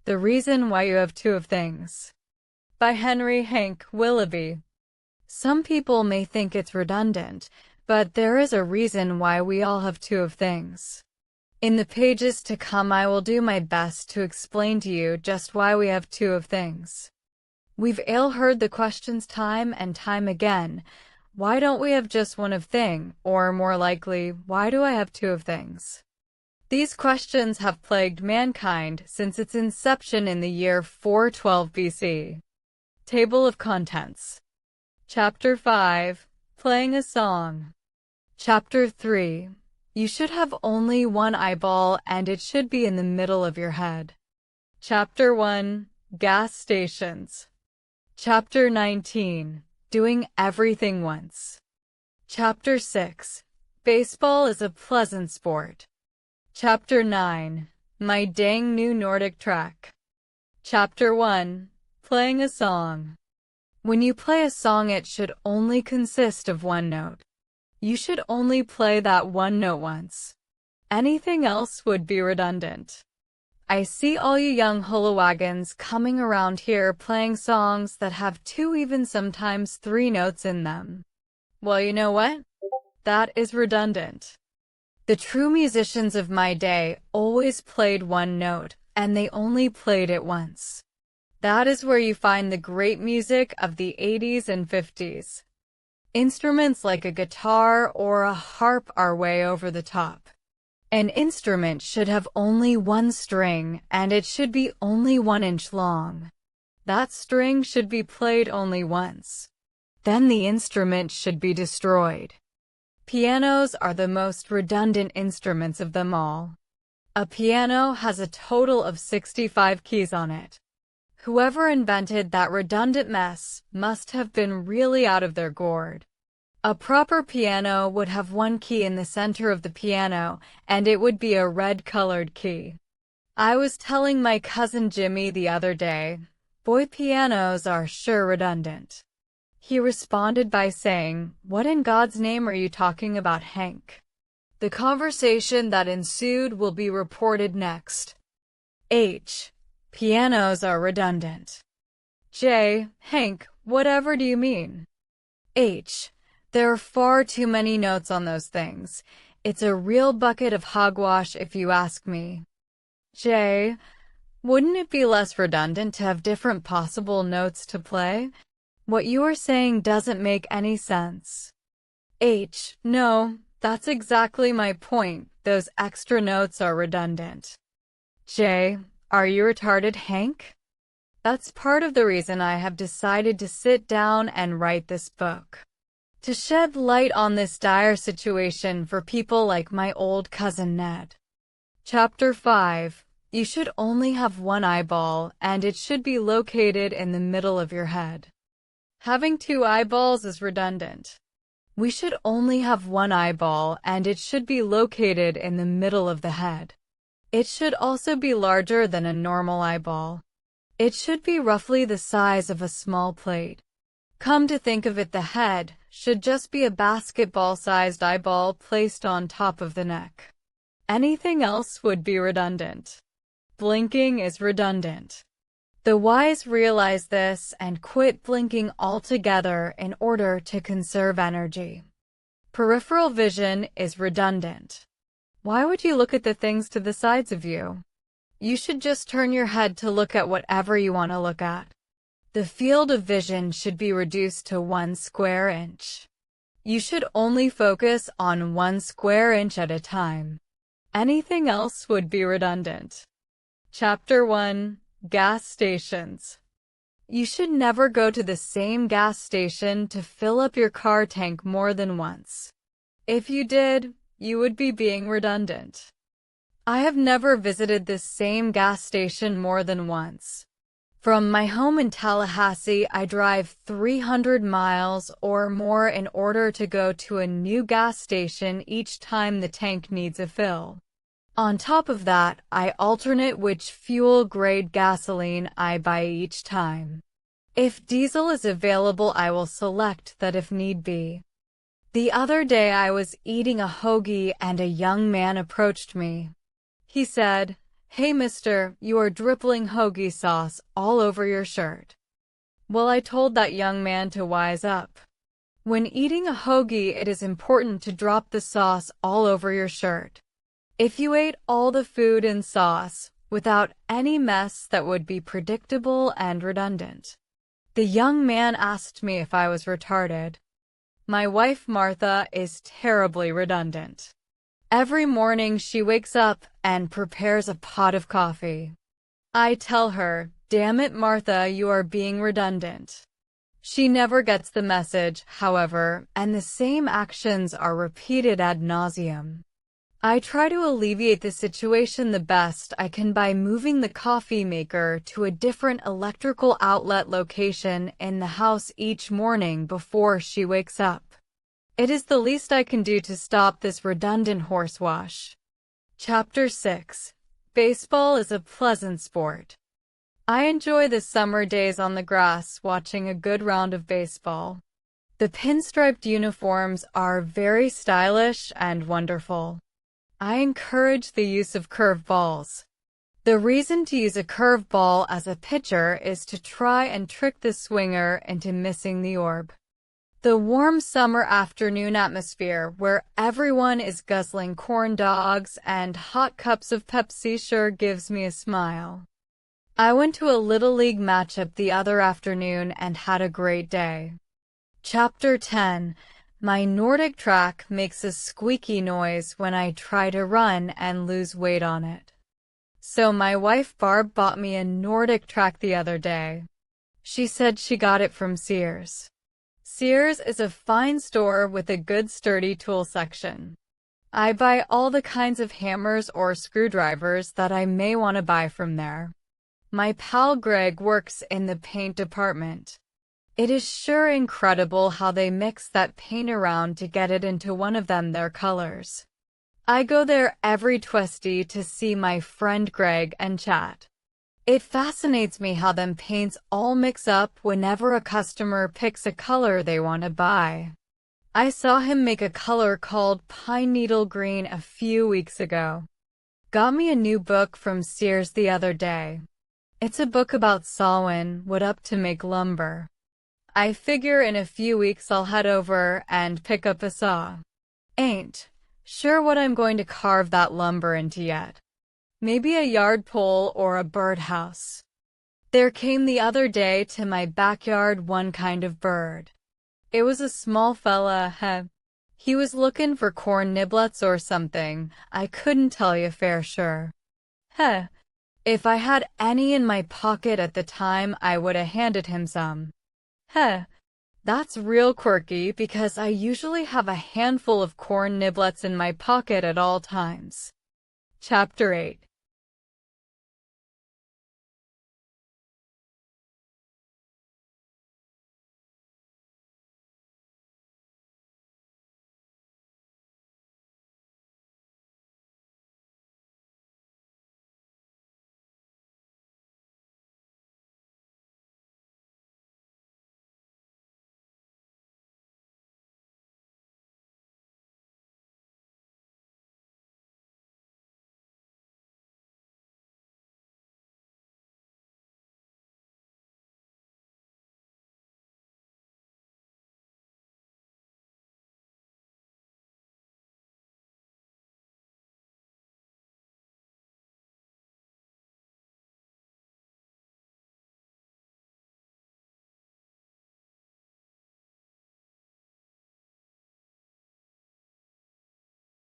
The Reason Why You Have Two of Things by Henry Hank Willoughby. Some people may think it's redundant, but there is a reason why we all have two of things. In the pages to come, I will do my best to explain to you just why we have two of things. We've all heard the questions time and time again. Why don't we have just one of thing? Or more likely, why do I have two of things? These questions have plagued mankind since its inception in the year 412 BC. Table of Contents. Chapter 5. Playing a Song. Chapter 3. You should have only one eyeball and it should be in the middle of your head. Chapter 1. Gas Stations. Chapter 19. Doing Everything Once. Chapter 6. Baseball is a pleasant sport. Chapter 9. My Dang New Nordic Track. Chapter 1. Playing a Song. When you play a song, it should only consist of one note. You should only play that one note once. Anything else would be redundant. I see all you young hula wagons coming around here playing songs that have two, even sometimes three notes in them. Well, you know what? That is redundant. The true musicians of my day always played one note, and they only played it once. That is where you find the great music of the 80s and 50s. Instruments like a guitar or a harp are way over the top. An instrument should have only one string, and it should be only 1 inch long. That string should be played only once. Then the instrument should be destroyed. Pianos are the most redundant instruments of them all. A piano has a total of 65 keys on it. Whoever invented that redundant mess must have been really out of their gourd. A proper piano would have one key in the center of the piano, and it would be a red-colored key. I was telling my cousin Jimmy the other day, boy, pianos are sure redundant. He responded by saying, "What in God's name are you talking about, Hank?" The conversation that ensued will be reported next. H. Pianos are redundant. J. Hank, whatever do you mean? H. There are far too many notes on those things. It's a real bucket of hogwash if you ask me. J. Wouldn't it be less redundant to have different possible notes to play? What you are saying doesn't make any sense. H. No, that's exactly my point. Those extra notes are redundant. J. Are you retarded, Hank? That's part of the reason I have decided to sit down and write this book. To shed light on this dire situation for people like my old cousin Ned. Chapter 5. You should only have one eyeball, and it should be located in the middle of your head. Having two eyeballs is redundant. We should only have one eyeball, and it should be located in the middle of the head. It should also be larger than a normal eyeball. It should be roughly the size of a small plate. Come to think of it, the head should just be a basketball-sized eyeball placed on top of the neck. Anything else would be redundant. Blinking is redundant. The wise realize this and quit blinking altogether in order to conserve energy. Peripheral vision is redundant. Why would you look at the things to the sides of you? You should just turn your head to look at whatever you want to look at. The field of vision should be reduced to 1 square inch. You should only focus on 1 square inch at a time. Anything else would be redundant. Chapter 1. Gas Stations. You should never go to the same gas station to fill up your car tank more than once. If you did, you would be being redundant. I have never visited this same gas station more than once. From my home in Tallahassee, I drive 300 miles or more in order to go to a new gas station each time the tank needs a fill. On top of that, I alternate which fuel-grade gasoline I buy each time. If diesel is available, I will select that if need be. The other day I was eating a hoagie and a young man approached me. He said, "Hey mister, you are dripping hoagie sauce all over your shirt." Well, I told that young man to wise up. When eating a hoagie, it is important to drop the sauce all over your shirt. If you ate all the food and sauce without any mess, that would be predictable and redundant. The young man asked me if I was retarded. My wife Martha is terribly redundant. Every morning she wakes up and prepares a pot of coffee. I tell her, "Damn it, Martha, you are being redundant." She never gets the message, however, and the same actions are repeated ad nauseum. I try to alleviate the situation the best I can by moving the coffee maker to a different electrical outlet location in the house each morning before she wakes up. It is the least I can do to stop this redundant horsewash. Chapter 6. Baseball is a pleasant sport. I enjoy the summer days on the grass watching a good round of baseball. The pinstriped uniforms are very stylish and wonderful. I encourage the use of curveballs. The reason to use a curveball as a pitcher is to try and trick the swinger into missing the orb. The warm summer afternoon atmosphere where everyone is guzzling corn dogs and hot cups of Pepsi sure gives me a smile. I went to a Little League matchup the other afternoon and had a great day. Chapter 10. My NordicTrack makes a squeaky noise when I try to run and lose weight on it. So my wife Barb bought me a NordicTrack the other day. She said she got it from Sears. Sears is a fine store with a good sturdy tool section. I buy all the kinds of hammers or screwdrivers that I may want to buy from there. My pal Greg works in the paint department. It is sure incredible how they mix that paint around to get it into one of them their colors. I go there every Tuesday to see my friend Greg and chat. It fascinates me how them paints all mix up whenever a customer picks a color they want to buy. I saw him make a color called pine needle green a few weeks ago. Got me a new book from Sears the other day. It's a book about sawing wood up to make lumber. I figure in a few weeks I'll head over and pick up a saw. Ain't sure what I'm going to carve that lumber into yet. Maybe a yard pole or a birdhouse. There came the other day to my backyard one kind of bird. It was a small fella, He was looking for corn niblets or something, I couldn't tell you for sure. If I had any in my pocket at the time, I would have handed him some. That's real quirky because I usually have a handful of corn niblets in my pocket at all times. Chapter 8.